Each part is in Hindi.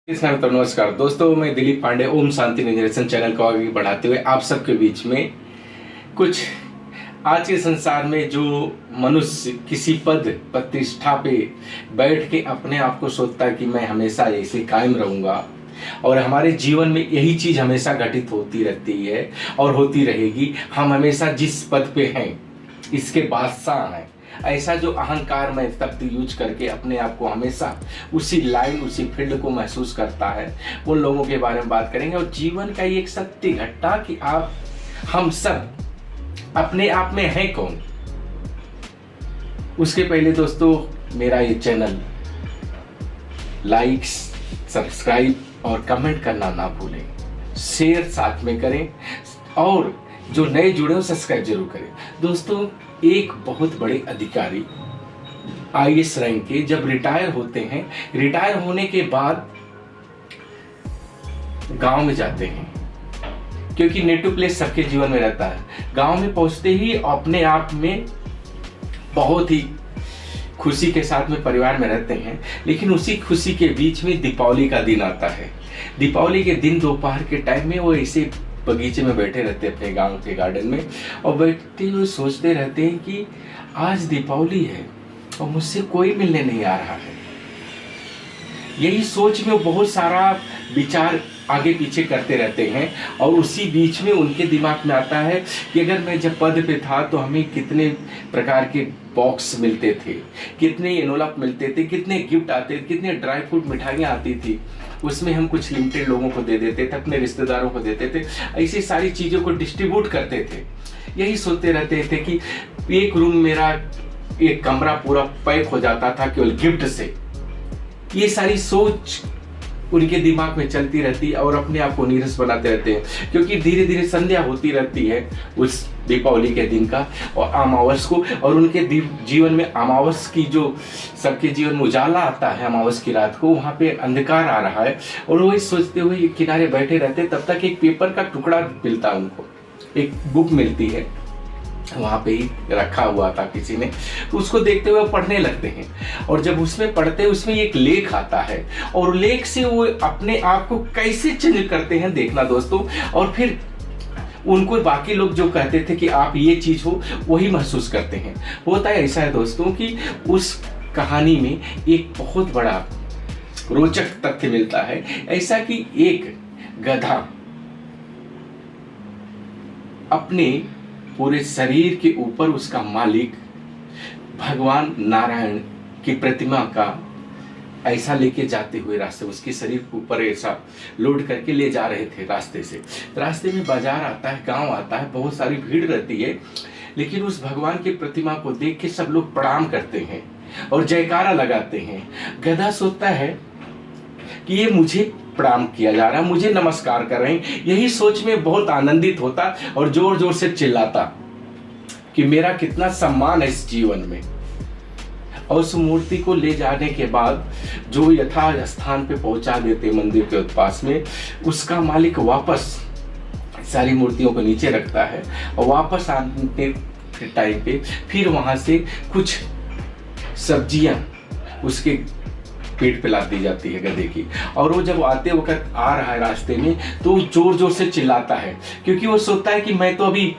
तो नमस्कार दोस्तों, मैं दिलीप पांडे ओम शांति निरसन चैनल को आगे बढ़ाते हुए आप सबके बीच में कुछ आज के संसार में जो मनुष्य किसी पद प्रतिष्ठा पे बैठ के अपने आप को सोचता है कि मैं हमेशा ऐसे कायम रहूंगा और हमारे जीवन में यही चीज हमेशा घटित होती रहती है और होती रहेगी। हम हमेशा जिस पद पे हैं इसके बादशाह हैं, ऐसा जो अहंकार में तख्त यूज करके अपने आप को हमेशा उसी लाइन उसी फील्ड को महसूस करता है, उन लोगों के बारे में बात करेंगे। और जीवन का एक सत्य घटना कि आप हम सब अपने आप में हैं कौन। उसके पहले दोस्तों मेरा ये चैनल लाइक सब्सक्राइब और कमेंट करना ना भूलें, शेयर साथ में करें और जो नए जुड़े हो सब्सक्राइब जरूर करें। दोस्तों, एक बहुत बड़े अधिकारी आईएएस रैंक के जब रिटायर होते हैं, रिटायर होने के बाद गांव में जाते हैं, क्योंकि नेटिव प्लेस सबके जीवन में रहता है। गांव में पहुंचते ही अपने आप में बहुत ही खुशी के साथ में परिवार में रहते हैं, लेकिन उसी खुशी के बीच में दीपावली का दिन आता है। दीपावली के दिन दोपहर के टाइम में वो ऐसे बगीचे में बैठे रहते हैं अपने गांव के गार्डन में, और बैठते हुए सोचते रहते हैं कि आज दीपावली है और मुझसे कोई मिलने नहीं आ रहा है। यही सोच में वो बहुत सारा विचार आगे पीछे करते रहते हैं, और उसी बीच में उनके दिमाग में आता है कि अगर मैं जब पद पे था तो हमें कितने प्रकार के बॉक्स मिलते थे, कितने एनवलप मिलते थे, कितने गिफ्ट आते थे, कितने ड्राई फ्रूट मिठाइयाँ आती थी। उसमें हम कुछ लिमिटेड लोगों को दे देते थे, अपने रिश्तेदारों को देते थे, ऐसी सारी चीज़ों को डिस्ट्रीब्यूट करते थे। यही सोचते रहते थे कि एक रूम मेरा एक कमरा पूरा पैक हो जाता था केवल गिफ्ट से। ये सारी सोच उनके दिमाग में चलती रहती है और अपने आप को नीरस बनाते रहते हैं, क्योंकि धीरे धीरे संध्या होती रहती है उस दीपावली के दिन का और अमावस को, और उनके जीवन में अमावस की जो सबके जीवन में उजाला आता है अमावस की रात को, वहाँ पे अंधकार आ रहा है और वो सोचते हुए किनारे बैठे रहते। तब तक एक पेपर का टुकड़ा मिलता है उनको, एक बुक मिलती है, वहाँ पे ही रखा हुआ था किसी ने, तो उसको देखते हुए पढ़ने लगते हैं। और जब उसमें पढ़ते हैं उसमें एक लेख आता है और लेख से वो अपने आप को कैसे चेंज करते हैं देखना दोस्तों। और फिर उनको बाकी लोग जो कहते थे कि आप ये चीज हो, वही महसूस करते हैं। होता है ऐसा है दोस्तों कि उस कहानी में एक बहुत बड़ा रोचक तथ्य मिलता है, ऐसा कि एक गधा अपने पूरे शरीर के ऊपर उसका मालिक भगवान नारायण की प्रतिमा का ऐसा लेके जाते हुए रास्ते, उसके शरीर के ऊपर ऐसा लोड करके ले जा रहे थे रास्ते से। रास्ते में बाजार आता है, गांव आता है, बहुत सारी भीड़ रहती है, लेकिन उस भगवान की प्रतिमा को देख के सब लोग प्रणाम करते हैं और जयकारा लगाते हैं। गधा सोचता है कि ये मुझे प्रणाम किया जा रहा है, मुझे नमस्कार कर रहे हैं। यही सोच में बहुत आनंदित होता और जोर जोर से चिल्लाता कि मेरा कितना सम्मान है इस जीवन में। और उस मूर्ति को ले जाने के बाद जो यथा स्थान पे पहुंचा देते मंदिर के पास में, उसका मालिक वापस सारी मूर्तियों को नीचे रखता है और वापस आने के टाइम पे फिर वहां से कुछ सब्जियां उसके पेट पे लाद दी जाती है गधे की। और वो जब आते वक्त आ रहा है रास्ते में तो जोर जोर से चिल्लाता है, क्योंकि वो सोचता है कि मैं तो अभी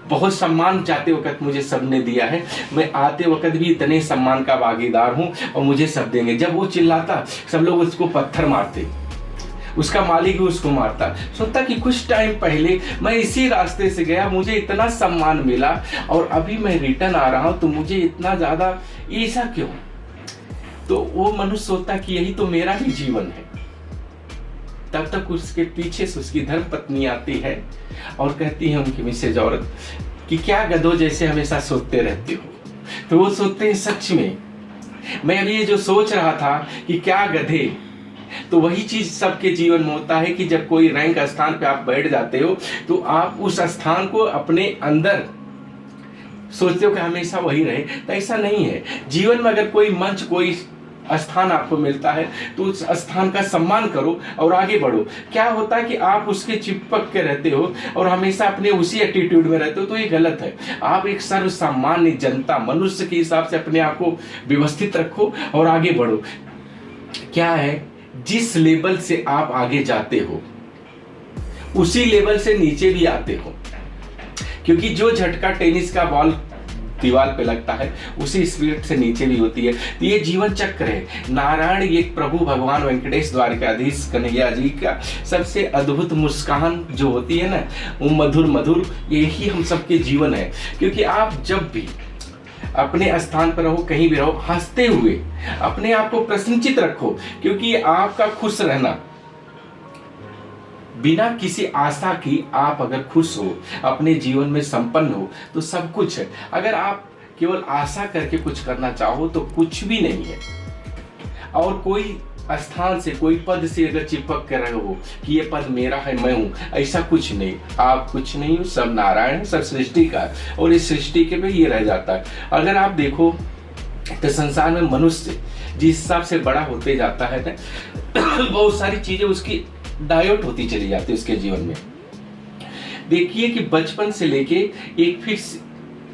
बहुत सम्मान जाते वक्त मुझे सबने दिया है, मैं आते वक्त भी इतने सम्मान का भागीदार हूं और मुझे सब देंगे। जब वो चिल्लाता सब लोग उसको पत्थर मारते, उसका मालिक भी उसको मारता। सोचता कि कुछ टाइम पहले मैं इसी रास्ते से गया, मुझे इतना सम्मान मिला और अभी मैं रिटर्न आ रहा हूं तो मुझे इतना ज्यादा, ऐसा क्यों? तो वो मनुष्य सोचता कि यही तो मेरा भी जीवन है। तब तक उसके पीछे से उसकी धर्म पत्नी आती है और कहती है उनकी मिसेज औरत कि क्या गधों जैसे हमेशा सोचते रहते हो? तो वो सोचते हैं सच में मैं अभी ये जो सोच रहा था कि क्या गधे, तो वही चीज सबके जीवन में होता है कि जब कोई रैंक स्थान पे आप बैठ जाते हो तो आप उस स्थान को अपने अंदर सोचते हो कि हमेशा वही रहे। तो ऐसा नहीं है। जीवन में अगर कोई मंच, कोई स्थान आपको मिलता है तो उस स्थान का सम्मान करो और आगे बढ़ो। क्या होता है कि आप उसके चिपक के रहते हो और हमेशा अपने उसी एटीट्यूड में रहते हो, तो ये गलत है। आप एक सर्व सामान्य जनता मनुष्य के हिसाब से अपने आप को व्यवस्थित रखो और आगे बढ़ो। क्या है, जिस लेवल से आप आगे जाते हो उसी लेवल से नीचे भी आते हो, क्योंकि जो झटका टेनिस का बॉल दीवार पे लगता है उसी स्पीड से नीचे भी होती है। तो ये जीवन चक्र है। नारायण, ये प्रभु भगवान वेंकटेश द्वारकाधीश कन्हैया जी का सबसे अद्भुत मुस्कान जो होती है ना, वो मधुर मधुर, यही हम सबके जीवन है। क्योंकि आप जब भी अपने स्थान पर रहो, कहीं भी रहो, हंसते हुए अपने आप को प्रसन्नचित रखो, क्योंकि आपका खुश रहना बिना किसी आशा की, आप अगर खुश हो, अपने जीवन में संपन्न हो तो सब कुछ है। अगर आप केवल आशा करके कुछ करना चाहो तो कुछ भी नहीं है। और कोई स्थान से, कोई पद से अगर चिपक कर रहे हो कि ये पद मेरा है, मैं हूं, ऐसा कुछ नहीं। आप कुछ नहीं हो, सब नारायण है, सब सृष्टि का है, और इस सृष्टि के पे ये रह जाता है। अगर आप देखो तो संसार में मनुष्य जिस हिसाब से बड़ा होते जाता है ना, बहुत सारी चीजें उसकी डाइवर्ट होती चली जाती है उसके जीवन में। देखिए कि बचपन से लेके एक फिक्स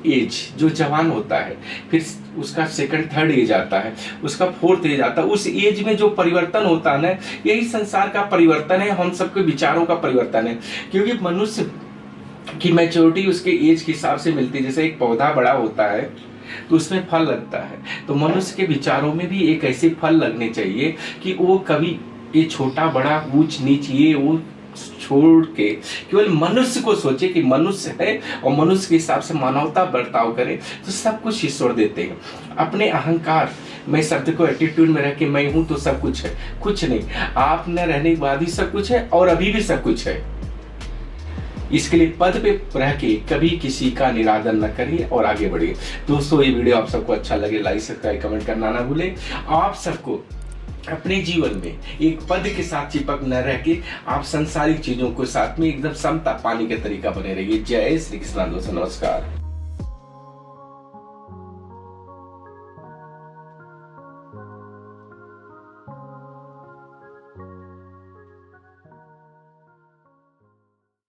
एज जो जवान होता है, फिर उसका सेकंड थर्ड एज आता है, उसका फोर्थ एज आता है। उस एज में जो परिवर्तन होता है ना, यही संसार का परिवर्तन है, हम सबके विचारों का परिवर्तन है। क्योंकि मनुष्य की मैच्योरिटी उसके एज के हिसाब से मिलती है। जैसे एक पौधा बड़ा होता है तो उसमें फल लगता है, तो मनुष्य के विचारों में भी एक ऐसे फल लगने चाहिए कि वो कभी ये छोटा बड़ा ऊंच नीच ये वो छोड़ के केवल मनुष्य को सोचे कि मनुष्य है, और मनुष्य के हिसाब से मानवता बर्ताव करे, तो सब कुछ ईश्वर देते हैं। अपने अहंकार मैं शब्द को एटीट्यूड में रह के मैं हूं तो सब कुछ है, कुछ नहीं। आप न रहने के बाद ही सब कुछ है, और अभी भी सब कुछ है। इसके लिए पद पे रह के कभी किसी का निरादर न करिए और आगे बढ़िए। दोस्तों, ये वीडियो आप सबको अच्छा लगे, लाइक सब्सक्राइब कमेंट करना ना भूलें। आप सबको अपने जीवन में एक पद के साथ चिपक न रह के आप संसारिक चीजों को साथ में एकदम समता पानी के तरीका बने रहिए। जय श्री कृष्ण दोस्तों, नमस्कार।